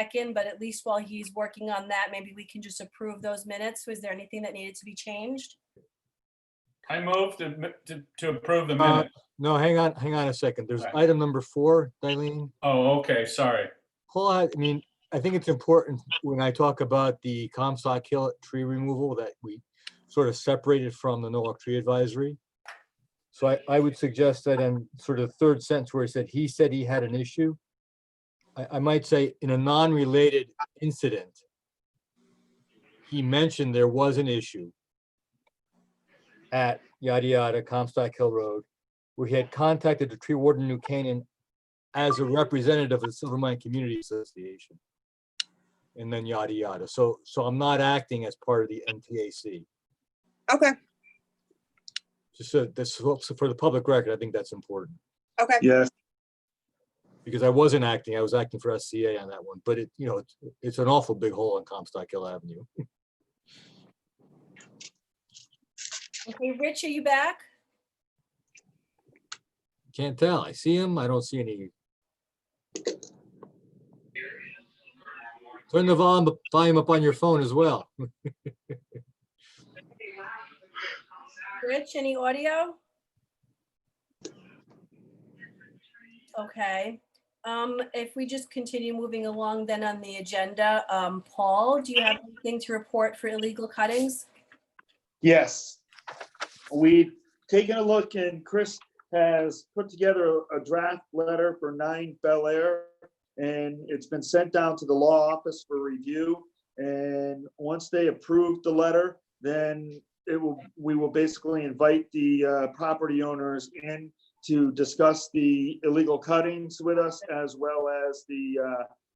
second, but at least while he's working on that, maybe we can just approve those minutes. Was there anything that needed to be changed? I move to approve the minutes. No, hang on a second. There's Right. item number 4, Darlene. Oh, okay, sorry. Paul, I mean, I think it's important when I talk about the Comstock Hill tree removal that we sort of separated from the Norwalk Tree Advisory. So I would suggest that in sort of the third sentence where he said he had an issue, I might say in a non-related incident, he mentioned there was an issue at yada yada Comstock Hill Road, where he had contacted the tree warden in New Canaan as a representative of the Silver Mine Community Association. And then yada yada. So I'm not acting as part of the NTAC. Okay, Just so for the public record, I think that's important. okay. Yes, Because I wasn't acting, I was acting for SCA on that one, but it's an awful big hole on Comstock Hill Avenue. Okay, Rich, are you back? Can't tell. I see him. I don't see any. Turn the volume up on your phone as well. Rich, any audio? Okay. If we just continue moving along then on the agenda, Paul, do you have anything to report for illegal cuttings? yes. We've taken a look and Chris has put together a draft letter for 9 Bel Air, and it's been sent down to the law office for review. And once they approve the letter, then we will basically invite the property owners in to discuss the illegal cuttings with us, as well as the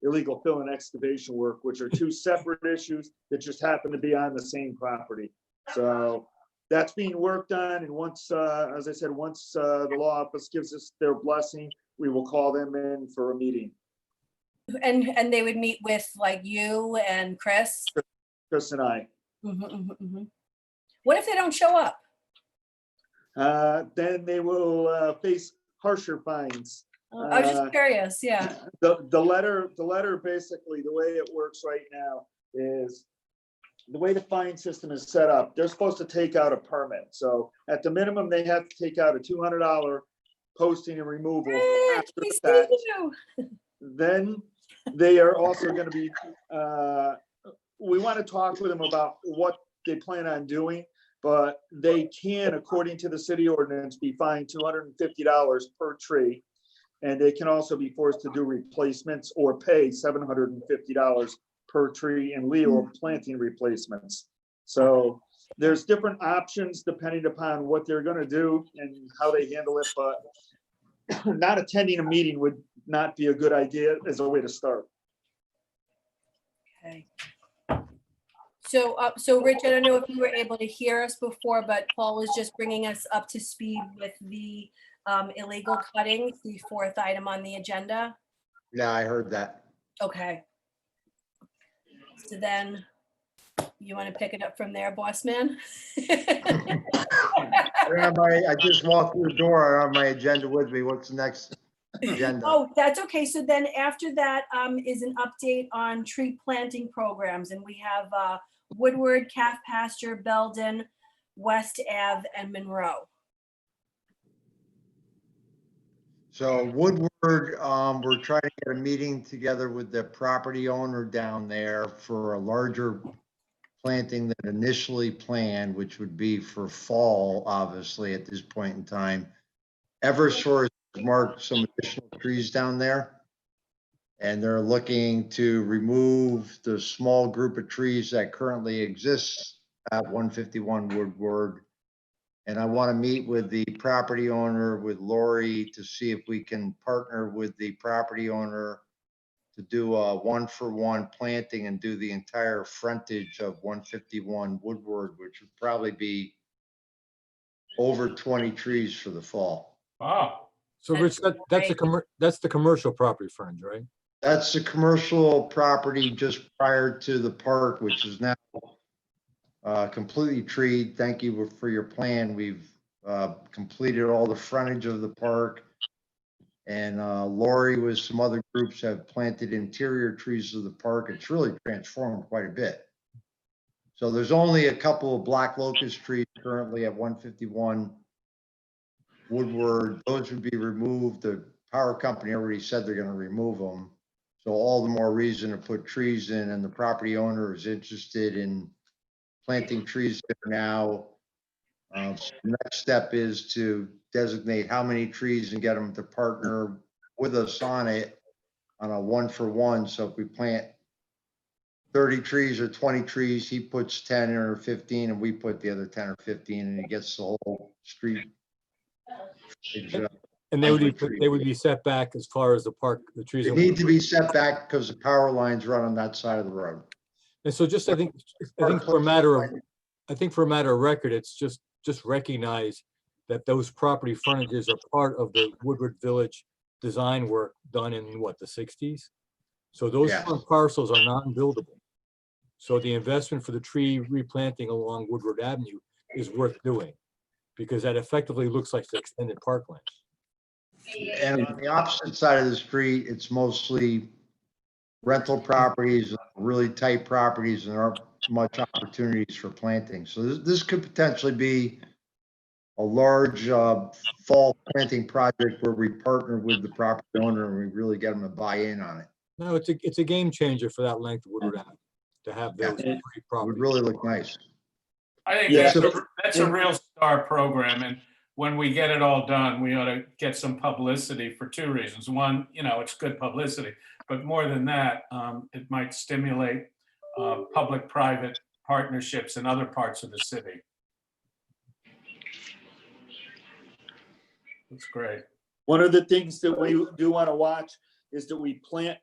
illegal fill and excavation work, which are 2 separate issues that just happen to be on the same property. So that's being worked on, and once, as I said, once the law office gives us their blessing, we will call them in for a meeting. And they would meet with like you and Chris? Chris and I. What if they don't show up? Then they will face harsher fines. I was just curious, yeah. The letter basically, the way it works right now is the way the fine system is set up. They're supposed to take out a permit. So at the minimum, they have to take out a $200 posting and removal after We the see fact. you. Then they are also going to be, we want to talk with them about what they plan on doing, but they can, according to the city ordinance, be fined $250 per tree. And they can also be forced to do replacements or pay $750 per tree in lieu of planting replacements. So there's different options depending upon what they're going to do and how they handle it, but not attending a meeting would not be a good idea as a way to start. Okay. So Rich, I don't know if you were able to hear us before, but Paul was just bringing us up to speed with the illegal cuttings, the 4th item on the agenda. Yeah, I heard that. Okay. So then you want to pick it up from there, boss man? I just walked through the door. I have my agenda with me. What's the next agenda? Oh, that's okay. So then after that is an update on tree planting programs. And we have Woodward, Calf Pasture, Belden, West Ave, and Monroe. So Woodward, we're trying to get a meeting together with the property owner down there for a larger planting than initially planned, which would be for fall, obviously, at this point in time. Eversource marked some additional trees down there, and they're looking to remove the small group of trees that currently exists at 151 Woodward. And I want to meet with the property owner, with Lori, to see if we can partner with the property owner to do a 1-for-1 planting and do the entire frontage of 151 Woodward, which would probably be over 20 trees for the fall. Wow. So Rich, that's the commercial property frontage, right? That's the commercial property just prior to the park, which is now completely treed. Thank you for your plan. We've completed all the frontage of the park. And Lori with some other groups have planted interior trees of the park. It's really transformed quite a bit. So there's only a couple of black locust trees currently at 151 Woodward. Those would be removed. The power company already said they're going to remove them. So all the more reason to put trees in, and the property owner is interested in planting trees there now. So the next step is to designate how many trees and get them to partner with us on it on a 1-for-1. So if we plant 30 trees or 20 trees, he puts 10 or 15 and we put the other 10 or 15 and he gets the whole street. And they would be set back as far as the park, the trees. They need to be set back because the power lines run on that side of the road. And so just, I think for a matter of record, it's just recognize that those property frontages are part of the Woodward Village design work done in what, the 60s? So those Yes. front parcels are non-buildable. So the investment for the tree replanting along Woodward Avenue is worth doing, because that effectively looks like the extended parkland. And on the opposite side of the street, it's mostly rental properties, really tight properties, and there aren't much opportunities for planting. So this could potentially be a large fall planting project where we partner with the property owner and we really get them to buy in on it. No, it's a game changer for that length of Woodward Avenue to have those three It would properties. really look nice. I think Yeah. that's a real star program, and when we get it all done, we ought to get some publicity for two reasons. One, it's good publicity, but more than that, it might stimulate public-private partnerships in other parts of the city. That's great. One of the things that we do want to watch is that we plant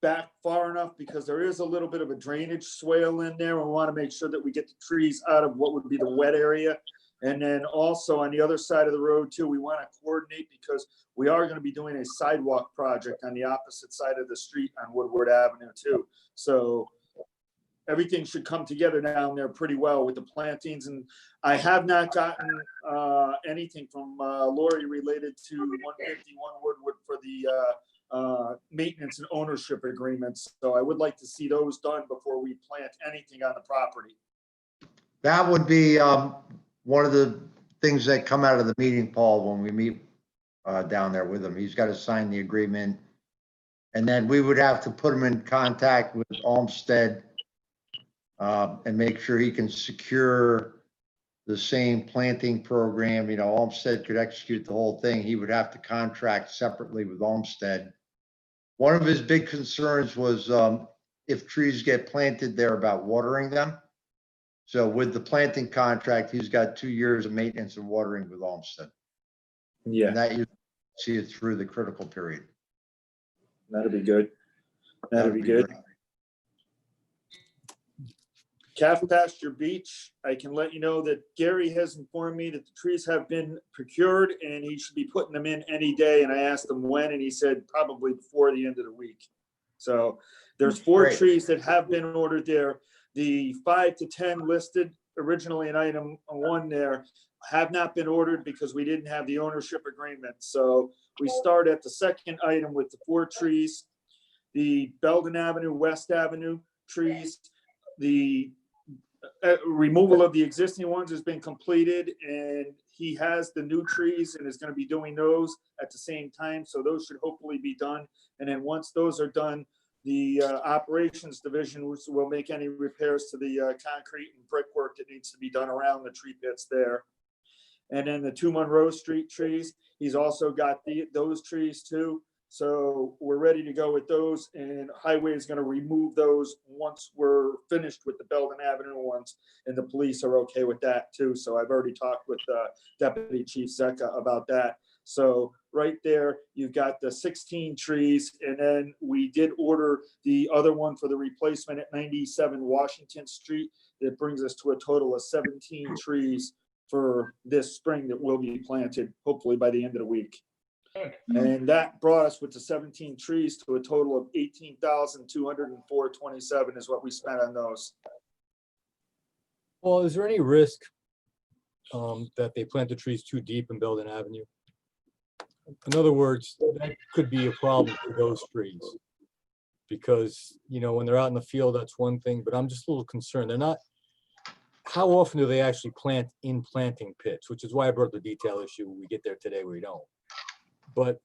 back far enough, because there is a little bit of a drainage swale in there. We want to make sure that we get the trees out of what would be the wet area. And then also on the other side of the road too, we want to coordinate, because we are going to be doing a sidewalk project on the opposite side of the street on Woodward Avenue too. So everything should come together down there pretty well with the plantings. And I have not gotten anything from Lori related to 151 Woodward for the maintenance and ownership agreements. So I would like to see those done before we plant anything on the property. That would be one of the things that come out of the meeting, Paul, when we meet down there with him. He's got to sign the agreement. And then we would have to put him in contact with Olmsted and make sure he can secure the same planting program. Olmsted could execute the whole thing. He would have to contract separately with Olmsted. One of his big concerns was if trees get planted there, about watering them. So with the planting contract, he's got 2 years of maintenance and watering with Olmsted. Yeah, And that you see it through the critical period. that'd be good. That'd be good. great. Calf Pasture Beach, I can let you know that Gary has informed me that the trees have been procured and he should be putting them in any day. And I asked him when, and he said probably before the end of the week. So there's 4 Great. trees that have been ordered there. The 5 to 10 listed originally in item 1 there have not been ordered because we didn't have the ownership agreement. So we start at the second item with the 4 trees, the Belden Avenue, West Avenue trees. The removal of the existing ones has been completed, and he has the new trees and is going to be doing those at the same time. So those should hopefully be done. And then once those are done, the operations division will make any repairs to the concrete and brickwork that needs to be done around the tree pits there. And then the 2 Monroe Street trees, he's also got those trees too. So we're ready to go with those, and Highway is going to remove those once we're finished with the Belden Avenue ones, and the police are okay with that too. So I've already talked with Deputy Chief Zecca about that. So right there, you've got the 16 trees, and then we did order the other one for the replacement at 97 Washington Street. That brings us to a total of 17 trees for this spring that will be planted, hopefully by the end of the week. And that brought us with the 17 trees to a total of $18,204.27 is what we spent on those. Well, is there any risk that they plant the trees too deep in Belden Avenue? In other words, that could be a problem for those trees. Because, you know, when they're out in the field, that's one thing, but I'm just a little concerned. They're not, how often do they actually plant in planting pits? Which is why I brought up the detail issue. We get there today, we don't. But,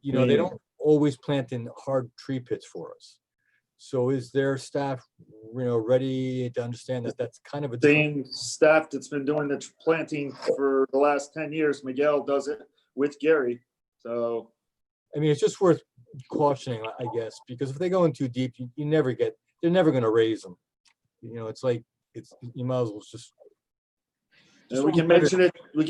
you know, they don't always plant in hard tree pits for us. So is their staff, you know, ready to understand that that's kind of a different? Same staff that's been doing the planting for the last 10 years. Miguel does it with Gary. So, I mean, it's just worth cautioning, I guess, because if they go in too deep, you never get, they're never gonna raise them. You know, it's like, you might as well just. and we can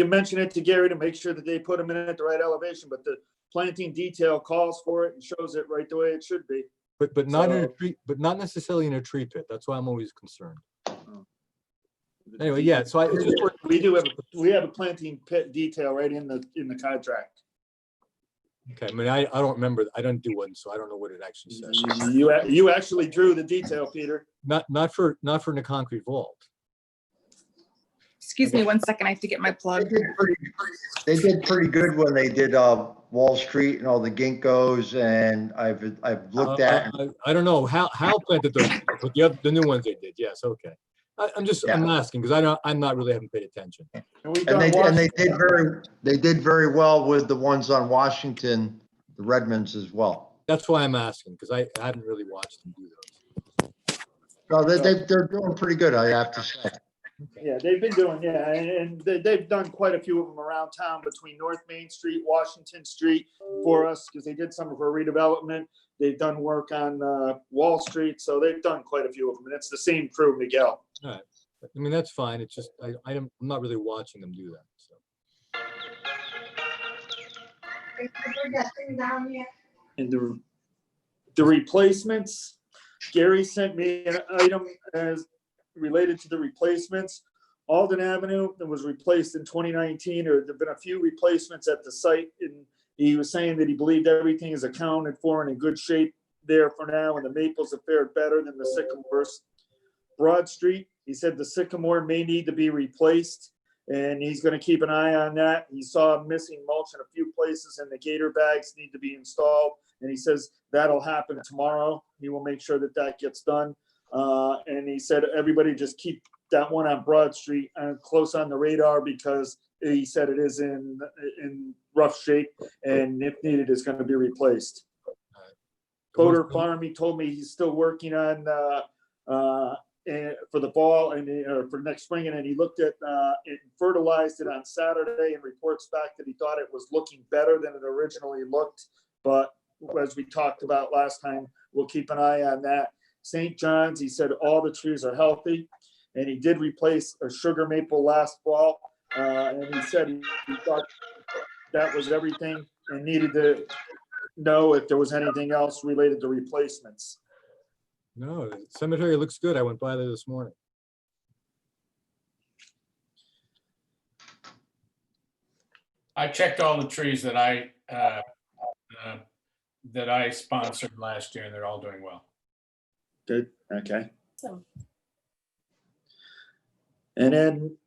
mention it to Gary to make sure that they put them in at the right elevation, but the planting detail calls for it and shows it right the way it should be. But not in a So- tree, but not necessarily in a tree pit. That's why I'm always concerned. Anyway, yeah, so it's just worth, We have a planting pit detail right in the contract. okay, I mean, I don't remember, I don't do one, so I don't know what it actually says. You actually drew the detail, Peter. Not for the concrete vault. Excuse me 1 second, I have to get my plug. They did pretty good when they did Wall Street and all the ginkgos, and I've looked at. I don't know, Hal planted those, but the new ones they did, yes, okay. I'm asking, because I'm not really haven't paid attention. And they did very well with the ones on Washington, the Redmonds as well. That's why I'm asking, because I haven't really watched them do those. No, they're doing pretty good, I have to say. Yeah, they've been doing, and they've done quite a few of them around town between North Main Street, Washington Street for us, because they did some of our redevelopment. They've done work on Wall Street, so they've done quite a few of them, and it's the same crew, Miguel. All right, I mean, that's fine, it's just, I'm not really watching them do that, so. And the replacements, Gary sent me an item as related to the replacements. Alden Avenue that was replaced in 2019, or there've been a few replacements at the site, and he was saying that he believed everything is accounted for and in good shape there for now, and the maples have fared better than the sycamores. Broad Street, he said the sycamore may need to be replaced, and he's gonna keep an eye on that. He saw missing mulch in a few places, and the gator bags need to be installed, and he says that'll happen tomorrow. He will make sure that that gets done. And he said, everybody just keep that one on Broad Street close on the radar, because he said it is in rough shape, and if needed, is going to be replaced. Coder Farm, he told me he's still working on for the fall and for next spring, and then he looked at it, fertilized it on Saturday, and reports back that he thought it was looking better than it originally looked. But as we talked about last time, we'll keep an eye on that. St. John's, he said all the trees are healthy, and he did replace a sugar maple last fall. And he said he thought that was everything, and needed to know if there was anything else related to replacements. No, the cemetery looks good. I went by there this morning. I checked all the trees that I sponsored last year, and they're all doing well. Good, okay. So, And then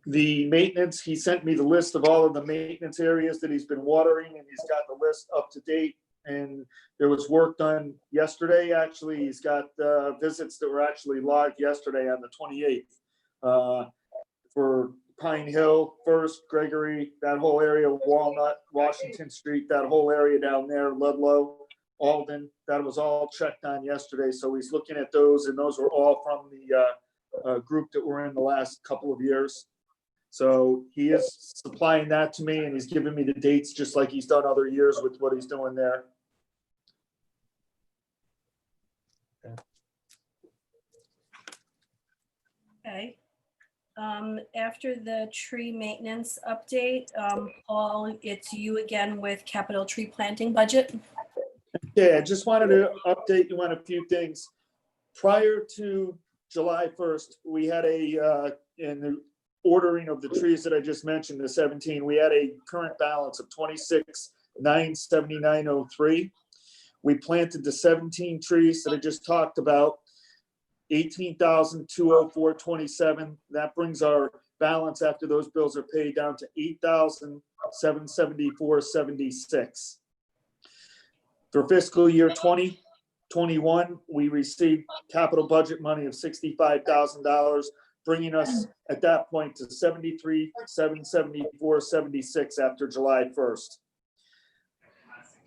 the maintenance, he sent me the list of all of the maintenance areas that he's been watering, and he's got the list up to date. And there was work done yesterday, actually. He's got visits that were actually logged yesterday on the 28th for Pine Hill, First, Gregory, that whole area, Walnut, Washington Street, that whole area down there, Ludlow, Alden, that was all checked on yesterday. So he's looking at those, and those were all from the group that were in the last couple of years. So he is supplying that to me, and he's giving me the dates just like he's done other years with what he's doing there. okay. After the tree maintenance update, Paul, it's you again with capital tree planting budget. Yeah, I just wanted to update you on a few things. Prior to July 1st, we had in the ordering of the trees that I just mentioned, the 17, we had a current balance of 26,979.03. We planted the 17 trees that I just talked about, 18,204.27. That brings our balance after those bills are paid down to $8,774.76. For fiscal year 2021, we received capital budget money of $65,000, bringing us at that point to $73,774.76 after July 1st.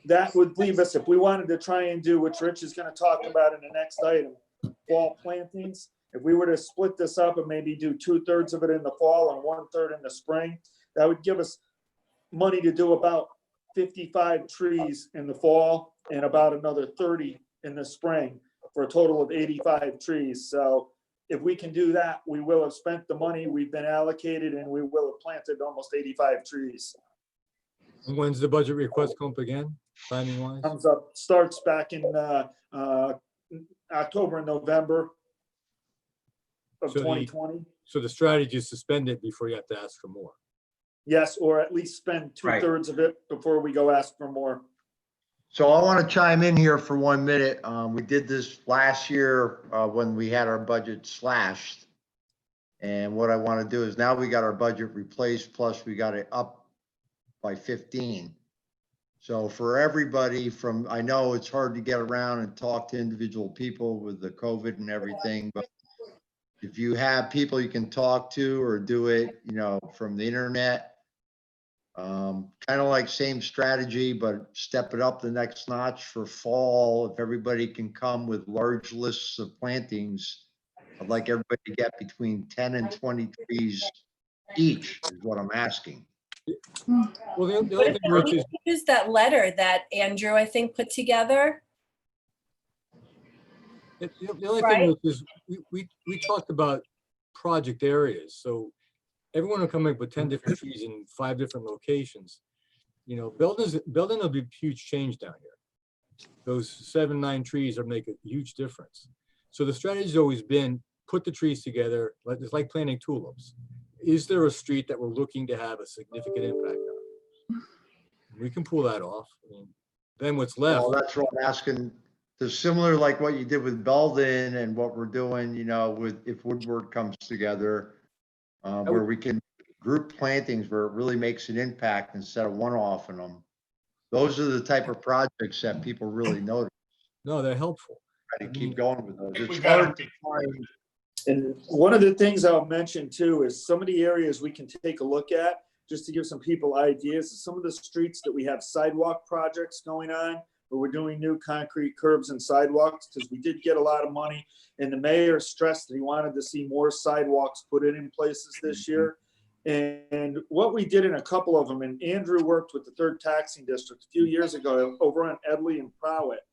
That would leave us, if we wanted to try and do, which Rich is going to talk about in the next item, fall plantings. If we were to split this up and maybe do 2/3 of it in the fall and 1/3 in the spring, that would give us money to do about 55 trees in the fall and about another 30 in the spring, for a total of 85 trees. So if we can do that, we will have spent the money we've been allocated, and we will have planted almost 85 trees. And when's the budget request come up again, timing wise? Comes up, starts back in October and November of So the- 2020. So the strategy is to spend it before you have to ask for more. Yes, or at least spend Right. 2/3 of it before we go ask for more. So I want to chime in here for 1 minute. We did this last year when we had our budget slashed. And what I want to do is now we got our budget replaced, plus we got it up by 15. So for everybody from, I know it's hard to get around and talk to individual people with the COVID and everything, but if you have people you can talk to or do it, from the internet, kind of like same strategy, but step it up the next notch for fall. If everybody can come with large lists of plantings, I'd like everybody to get between 10 and 20 trees each, is what I'm asking. Well, the But other if thing, Rich, is we use that letter that Andrew, I think, put together, the only Right. thing, Rich, is we talked about project areas. So everyone will come up with 10 different trees in 5 different locations. Belden will be a huge change down here. Those 7, 9 trees are make a huge difference. So the strategy's always been put the trees together. It's like planting tulips. Is there a street that we're looking to have a significant impact on? We can pull that off. Then what's left? Well, that's what I'm asking. There's similar like what you did with Belden and what we're doing, with if Woodward comes together, where we can group plantings where it really makes an impact instead of one-offing them. Those are the type of projects that people really notice. No, they're helpful. Try to keep going with those. We It's got hard to find. And one of the things I'll mention too is some of the areas we can take a look at, just to give some people ideas, some of the streets that we have sidewalk projects going on, where we're doing new concrete curbs and sidewalks, because we did get a lot of money. And the mayor stressed that he wanted to see more sidewalks put in places this year. And what we did in a couple of them, and Andrew worked with the 3rd Taxing District a few years ago over on Edley and Prowett.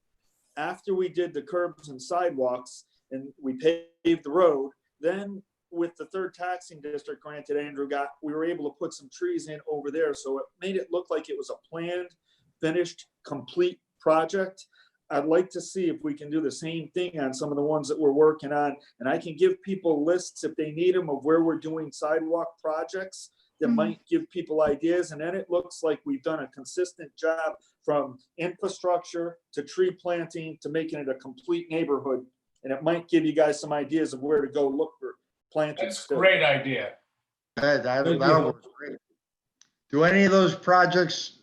After we did the curbs and sidewalks and we paved the road, then with the 3rd Taxing District grant that Andrew got, we were able to put some trees in over there. So it made it look like it was a planned, finished, complete project. I'd like to see if we can do the same thing on some of the ones that we're working on. And I can give people lists if they need them of where we're doing sidewalk projects that might give people ideas. And then it looks like we've done a consistent job from infrastructure to tree planting to making it a complete neighborhood. And it might give you guys some ideas of where to go look for plantings. That's a still. great idea. That'll work great. Do any of those projects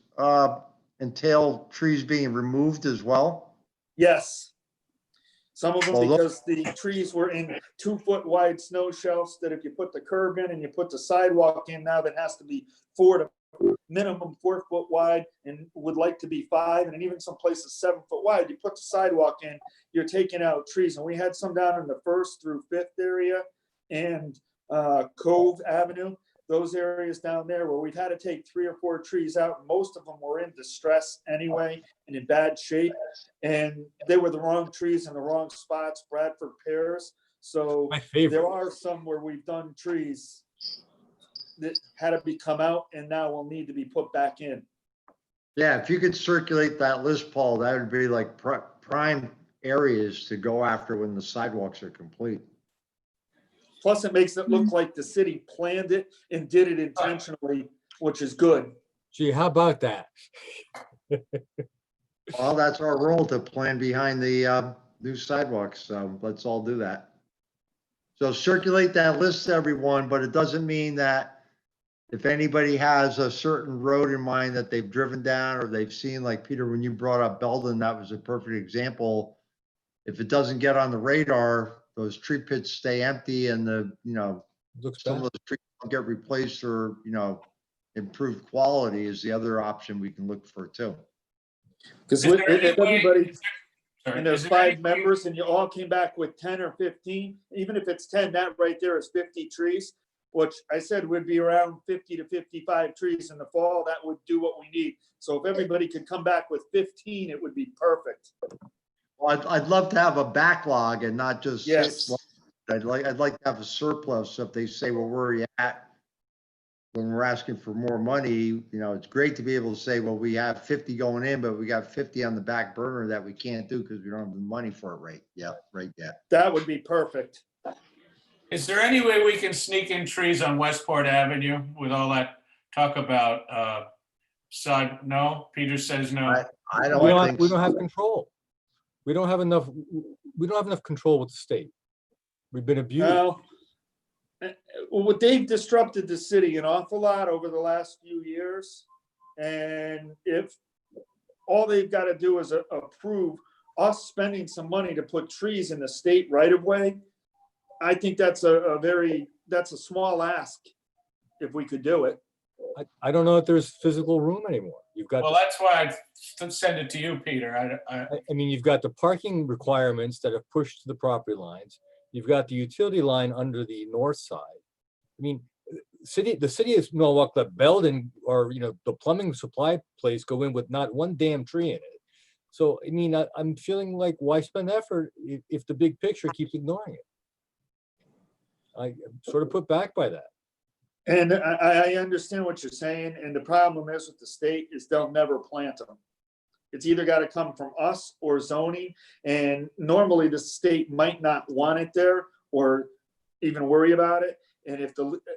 entail trees being removed as well? Yes. Some of them Well, look- because the trees were in 2-foot wide snow shelves that if you put the curb in and you put the sidewalk in now, that has to be minimum 4 foot wide and would like to be 5. And even some places 7 foot wide, you put the sidewalk in, you're taking out trees. And we had some down in the 1st through 5th area and Cove Avenue. Those areas down there where we've had to take 3 or 4 trees out. Most of them were in distress anyway and in bad shape. And they were the wrong trees in the wrong spots, Bradford pears. So My favorite. there are some where we've done trees that had to be come out and now will need to be put back in. Yeah, if you could circulate that list, Paul, that would be like prime areas to go after when the sidewalks are complete. Plus it makes it look like the city planned it and did it intentionally, which is good. Gee, how about that? Well, that's our role to plan behind the new sidewalks. So let's all do that. So circulate that list to everyone, but it doesn't mean that if anybody has a certain road in mind that they've driven down or they've seen, like Peter, when you brought up Belden, that was a perfect example. If it doesn't get on the radar, those tree pits stay empty and Looks some bad. of those trees don't get replaced or, improved quality is the other option we can look for too. Because Is there any if way- everybody, Sorry, and there's is there any 5 way- members and you all came back with 10 or 15, even if it's 10, that right there is 50 trees, which I said would be around 50 to 55 trees in the fall. That would do what we need. So if everybody could come back with 15, it would be perfect. Well, I'd love to have a backlog and not just sit. Yes. I'd like to have a surplus. So if they say, well, where are you at? When we're asking for more money, it's great to be able to say, well, we have 50 going in, but we got 50 on the back burner that we can't do because we don't have the money for it right. Yeah, right. Yeah. That would be perfect. Is there any way we can sneak in trees on Westport Avenue with all that talk about no? Peter says no. I We don't don't, think we don't so. have control. We don't have enough control with the state. We've been abused. Well, they've disrupted the city an awful lot over the last few years. And if all they've got to do is approve us spending some money to put trees in the state right of way, I think that's that's a small ask if we could do it. I don't know if there's physical room anymore. You've got, Well, that's why I send it to you, Peter. I mean, you've got the parking requirements that have pushed to the property lines. You've got the utility line under the north side. I mean, the city of Norwalk let Belden or, the plumbing supply place go in with not one damn tree in it. So, I mean, I'm feeling like, why spend effort if the big picture keeps ignoring it? I'm sort of put back by that. And I understand what you're saying. And the problem is with the state is they'll never plant them. It's either got to come from us or zoning. And normally the state might not want it there or even worry about it. And if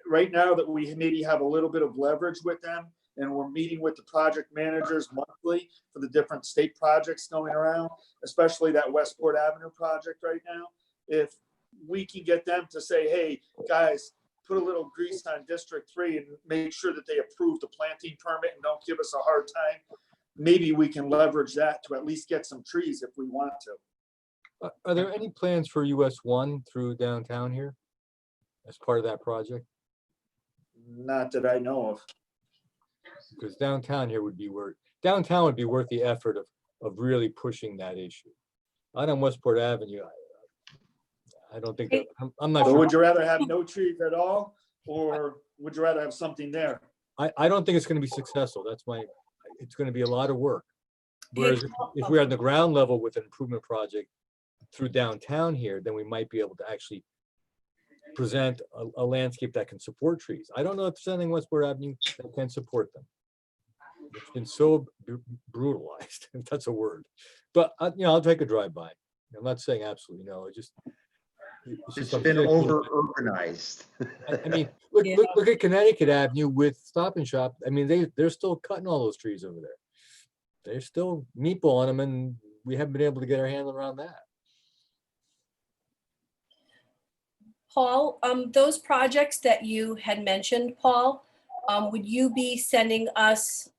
right now that we maybe have a little bit of leverage with them and we're meeting with the project managers monthly for the different state projects going around, especially that Westport Avenue project right now, if we can get them to say, hey, guys, put a little grease on District 3 and make sure that they approve the planting permit and don't give us a hard time, maybe we can leverage that to at least get some trees if we want to. Are there any plans for US 1 through downtown here as part of that project? Not that I know of. Because downtown here would be worth the effort of really pushing that issue. Out on Westport Avenue, I don't think that, I'm not So sure. would you rather have no trees at all, or would you rather have something there? I don't think it's gonna be successful. It's gonna be a lot of work. Whereas if we're on the ground level with an improvement project through downtown here, then we might be able to actually present a landscape that can support trees. I don't know if there's anything Westport Avenue that can support them. It's been so brutalized, if that's a word. But, I'll take a drive-by. I'm not saying absolutely no, it's just It's I'm been feeling a little over bit- urbanized. I mean, look at Connecticut Avenue with Stop and Shop. I mean, they're still cutting all those trees over there. They're still meatballing them, and we haven't been able to get our hand around that. Paul, those projects that you had mentioned, Paul, would you be sending us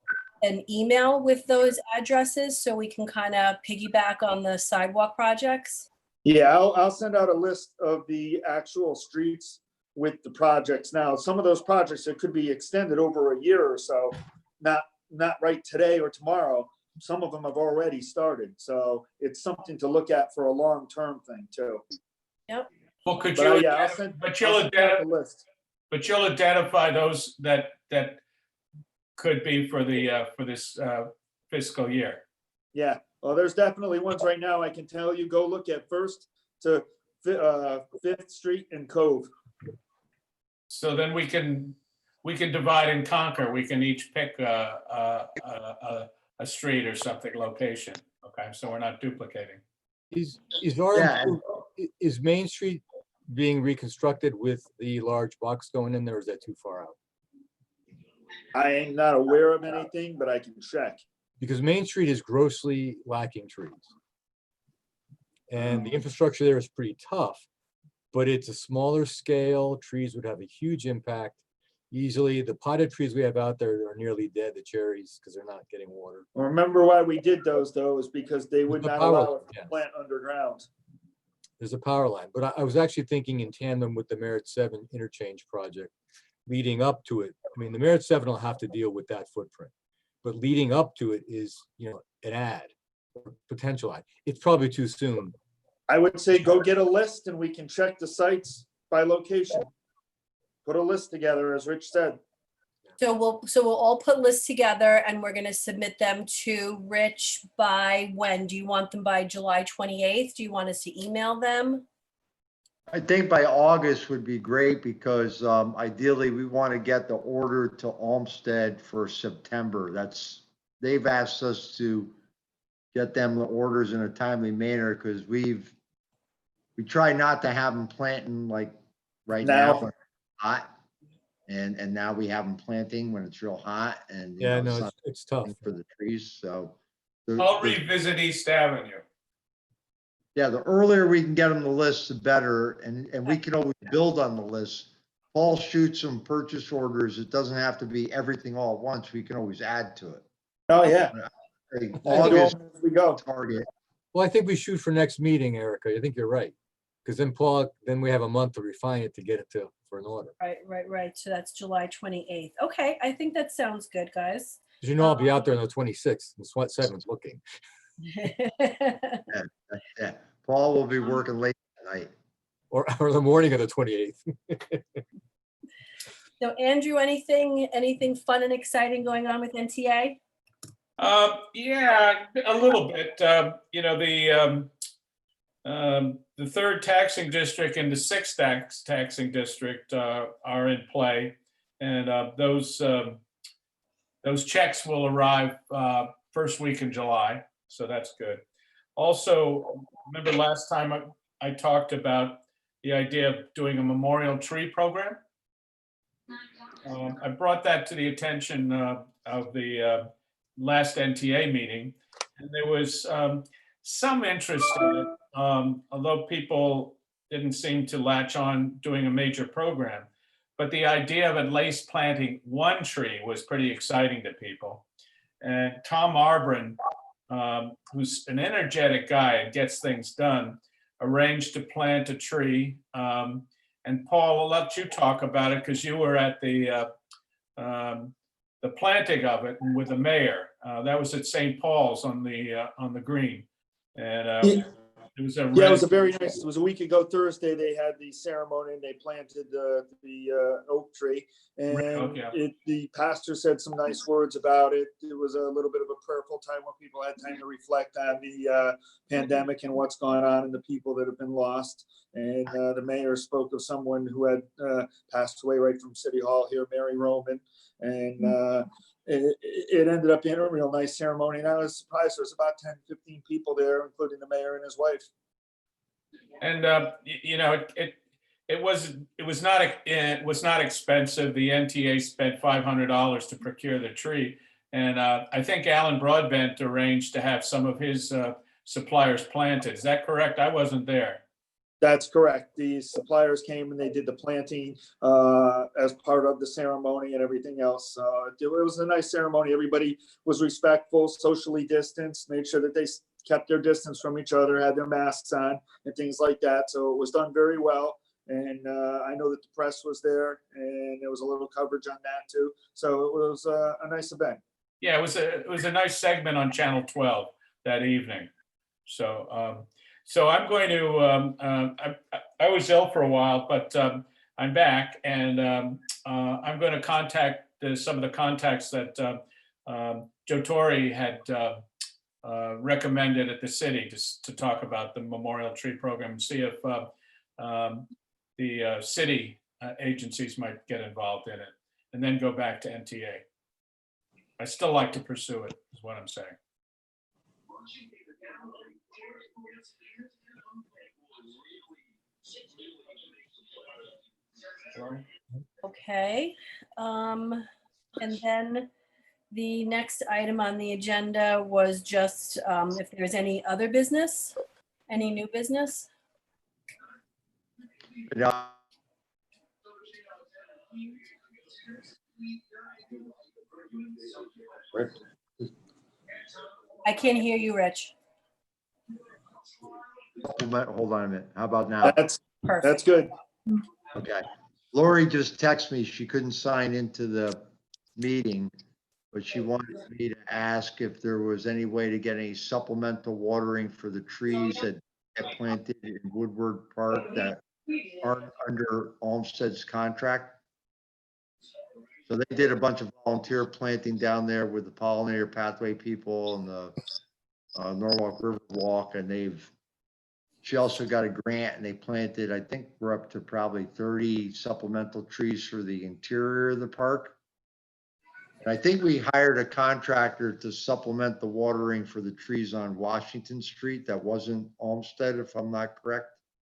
an email with those addresses so we can kind of piggyback on the sidewalk projects? Yeah, I'll send out a list of the actual streets with the projects. Now, some of those projects, it could be extended over a year or so, not right today or tomorrow. Some of them have already started. So it's something to look at for a long-term thing too. Yep. Well, could But you, yeah, I'll send you'll out the list. but you'll identify those that could be for this fiscal year. Yeah, well, there's definitely ones right now I can tell you, go look at First to 5th Street and Cove. So then we can divide and conquer. We can each pick a street or something, location. Okay, so we're not duplicating. Is Yeah, is Main Street being reconstructed with the large box going in there, or is that too far out? I am not aware of anything, but I can check. Because Main Street is grossly lacking trees. And the infrastructure there is pretty tough. but it's a smaller scale. Trees would have a huge impact. Easily, the potted trees we have out there are nearly dead, the cherries, because they're not getting water. Remember why we did those though, is because they would The not power allow line, us to yes. plant underground. There's a power line, but I was actually thinking in tandem with the Merit 7 interchange project leading up to it. I mean, the Merit 7 will have to deal with that footprint, but leading up to it is, an ad, or potential ad. It's probably too soon. I would say go get a list and we can check the sites by location. Put a list together, as Rich said. So we'll all put lists together and we're gonna submit them to Rich by when? Do you want them by July 28th? Do you want us to email them? I think by August would be great because ideally we want to get the order to Olmsted for September. They've asked us to get them the orders in a timely manner because we try not to have them planting like right now when it's hot. And now we have them planting when it's real hot and Yeah, it's no, not it's tough. for the trees. So I'll revisit East Avenue. yeah, the earlier we can get them the list, the better, and we can always build on the list. Paul shoots some purchase orders. It doesn't have to be everything all at once. We can always add to it. Oh, yeah. Hey, Do August them as we go. target. Well, I think we shoot for next meeting, Erica. I think you're right. Because then Paul, then we have a month to refine it to get it for an order. Right. So that's July 28th. Okay, I think that sounds good, guys. Because I'll be out there on the 26th, and SWAT 7's looking. Yeah, Paul will be working late tonight. Or the morning of the 28th. So Andrew, anything fun and exciting going on with NTA? Yeah, a little bit. The third taxing district and the sixth taxing district are in play, and those checks will arrive first week in July, so that's good. Also, remember last time I talked about the idea of doing a memorial tree program? I brought that to the attention of the last NTA meeting, and there was some interest in it, although people didn't seem to latch on doing a major program. But the idea of at least planting one tree was pretty exciting to people. And Tom Arbron, who's an energetic guy and gets things done, arranged to plant a tree. And Paul, I'll let you talk about it because you were at the planting of it with the mayor. That was at St. Paul's on the green. And it was Yeah, it was a very nice, it was a week ago Thursday, they had the ceremony and they planted the oak tree. And the pastor said some nice words about it. It was a little bit of a prayerful time where people had time to reflect on the pandemic and what's gone on and the people that have been lost. And the mayor spoke of someone who had passed away right from City Hall here, Mary Roman. And it ended up being a real nice ceremony. And I was surprised there was about 10, 15 people there, including the mayor and his wife. And it was not expensive. The NTA spent $500 to procure the tree, and I think Alan Broadbent arranged to have some of his suppliers planted. Is that correct? I wasn't there. That's correct. The suppliers came and they did the planting as part of the ceremony and everything else. It was a nice ceremony. Everybody was respectful, socially distanced, made sure that they kept their distance from each other, had their masks on and things like that. So it was done very well. And I know that the press was there and there was a little coverage on that too. So it was a nice event. Yeah, it was a nice segment on Channel 12 that evening. So I'm going to, I was ill for a while, but I'm back, and I'm going to contact some of the contacts that Joe Torre had recommended at the city to talk about the Memorial Tree Program and see if the city agencies might get involved in it, and then go back to NTA. I still like to pursue it, is what I'm saying. Okay. And then the next item on the agenda was just if there's any other business, any new business? But, I can't hear you, Rich. hold on a minute. How about now? That's Perfect. good. Okay. Lori just texted me. She couldn't sign into the meeting, but she wanted me to ask if there was any way to get any supplemental watering for the trees that get planted in Woodward Park that aren't under Olmsted's contract. So they did a bunch of volunteer planting down there with the pollinator pathway people and the Norwalk River Walk, and she also got a grant and they planted, I think we're up to probably 30 supplemental trees for the interior of the park. And I think we hired a contractor to supplement the watering for the trees on Washington Street. That wasn't Olmsted, if I'm not correct.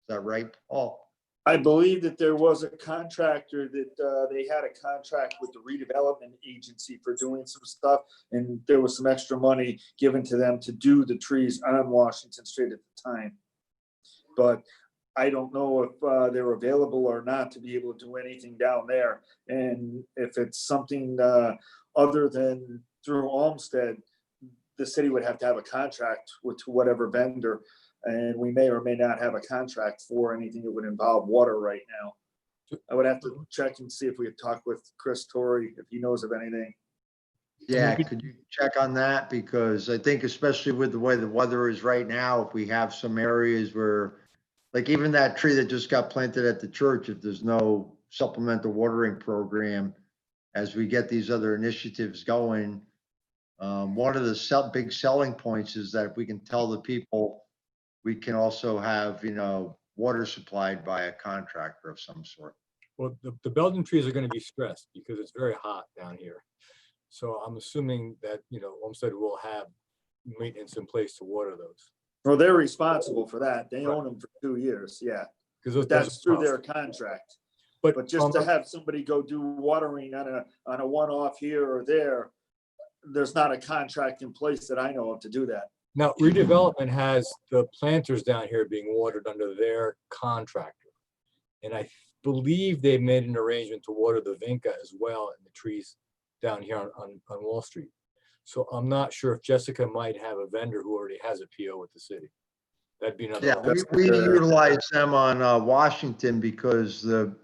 Is that right, Paul? I believe that there was a contractor that they had a contract with the redevelopment agency for doing some stuff. And there was some extra money given to them to do the trees on Washington Street at the time. But I don't know if they're available or not to be able to do anything down there. And if it's something other than through Olmsted, the city would have to have a contract with whatever vendor. And we may or may not have a contract for anything that would involve water right now. I would have to check and see if we could talk with Chris Torrey, if he knows of anything. Yeah, could you check on that? Because I think especially with the way the weather is right now, if we have some areas where, like even that tree that just got planted at the church, if there's no supplemental watering program, as we get these other initiatives going, one of the big selling points is that if we can tell the people, we can also have, water supplied by a contractor of some sort. Well, the Belgian trees are going to be stressed because it's very hot down here. So I'm assuming that, Olmsted will have maintenance in place to water those. Well, they're responsible for that. They Right. own them for 2 years, yeah. Because That's through their contract. But But just to have somebody go do watering on a one-off here or there, there's not a contract in place that I know of to do that. now redevelopment has the planters down here being watered under their contractor. And I believe they've made an arrangement to water the vinca as well and the trees down here on Wall Street. So I'm not sure if Jessica might have a vendor who already has a PO with the city. That'd be another. Yeah, we utilize them on Washington because the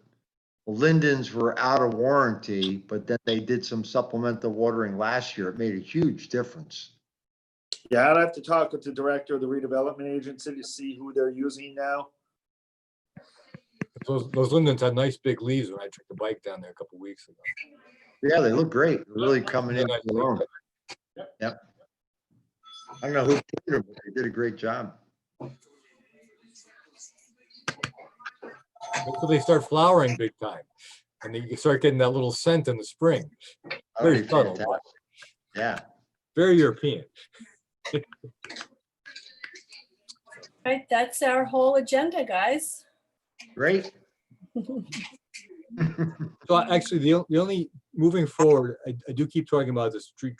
lindens were out of warranty, but then they did some supplemental watering last year. It made a huge difference. Yeah, I'd have to talk with the director of the redevelopment agency to see who they're using now. Those lindens had nice big leaves when I took the bike down there a couple weeks ago. Yeah, they look great. They're really coming Really in. nice their own. leaves. Yep. I don't know who did them, but they did a great job. Until they start flowering big time. And then you start getting that little scent in the spring. Very That'd be subtle, but fantastic. Yeah, very European. Right, that's our whole agenda, guys. great. So actually, the only, moving forward, I do keep talking about this tree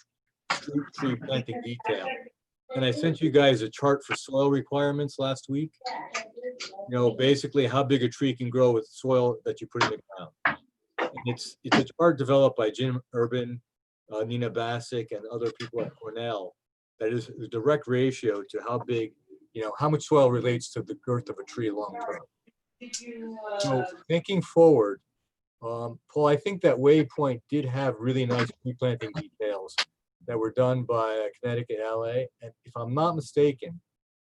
planting detail. And I sent you guys a chart for soil requirements last week. Basically how big a tree can grow with soil that you put in the ground. And it's a chart developed by Jim Urban, Nina Bassick, and other people at Cornell. That is a direct ratio to how big, how much soil relates to the girth of a tree long term. So thinking forward, Paul, I think that Waypoint did have really nice tree planting details that were done by Connecticut LA. And if I'm not mistaken,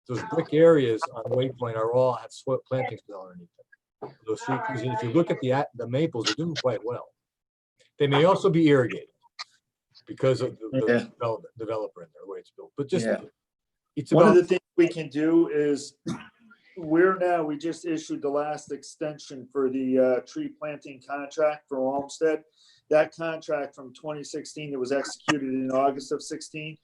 those brick areas on Waypoint all have soil planting soil underneath them. Those fruit trees, and if you look at the maples, they're doing quite well. They may also be irrigated because of the developer in there, the way it's built. But just Yeah. it's One of about the things we can do is we just issued the last extension for the tree planting contract for Olmsted. That contract from 2016 that was executed in August of 16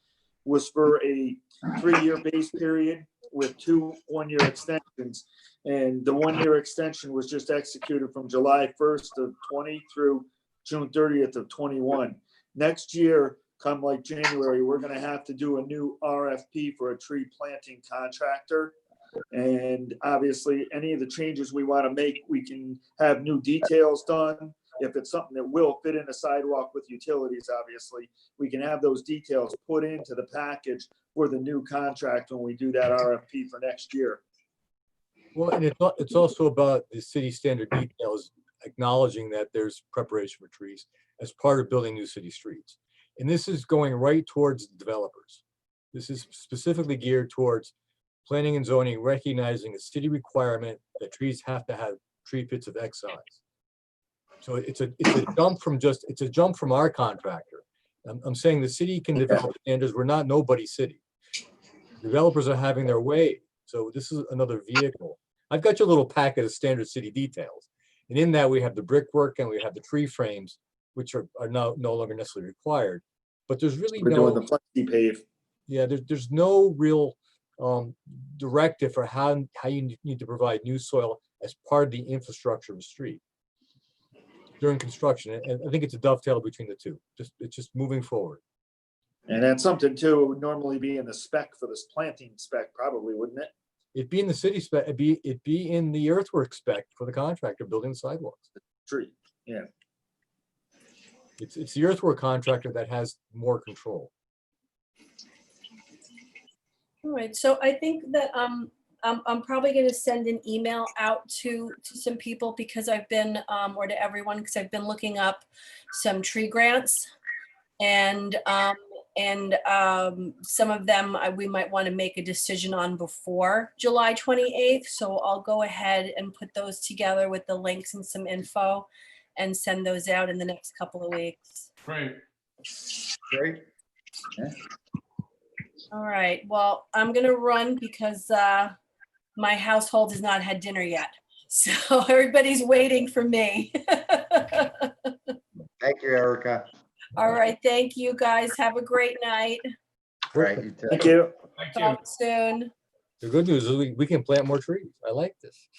was for a 3-year base period with 2 one-year extensions. And the 1-year extension was just executed from July 1st of 20 through June 30th of 21. Next year, come January, we're going to have to do a new RFP for a tree planting contractor. And obviously, any of the changes we want to make, we can have new details done. If it's something that will fit in a sidewalk with utilities, obviously, we can have those details put into the package for the new contract when we do that RFP for next year. Well, and it's also about the city standard details, acknowledging that there's preparation for trees as part of building new city streets. And this is going right towards the developers. This is specifically geared towards planning and zoning, recognizing a city requirement that trees have to have tree pits of X size. So it's a jump from our contractor. I'm saying the city can develop standards. We're not nobody's city. Developers are having their way. So this is another vehicle. I've got your little packet of standard city details. And in that we have the brickwork and we have the tree frames, which are no longer necessarily required. But there's really We're doing no, the flexi pave. yeah, there's no real directive for how you need to provide new soil as part of the infrastructure of the street during construction. And I think it's a dovetail between the two. It's just moving forward. And that's something too, it would normally be in the spec for this planting spec, probably, wouldn't it? It'd be in the city spec, it'd be in the earthwork spec for the contractor building the sidewalks. Tree, yeah. It's the earthwork contractor that has more control. All right, so I think that I'm probably going to send an email out to some people because I've been, or to everyone, because I've been looking up some tree grants. And some of them we might want to make a decision on before July 28th. So I'll go ahead and put those together with the links and some info and send those out in the next couple of weeks. Great. Great. All right, well, I'm going to run because my household has not had dinner yet. So everybody's waiting for me. Thank you, Erica. All right, thank you guys. Have a great night. All right, you too. Thank you. Thank you. Talk soon. The good news is we can plant more trees. I like this.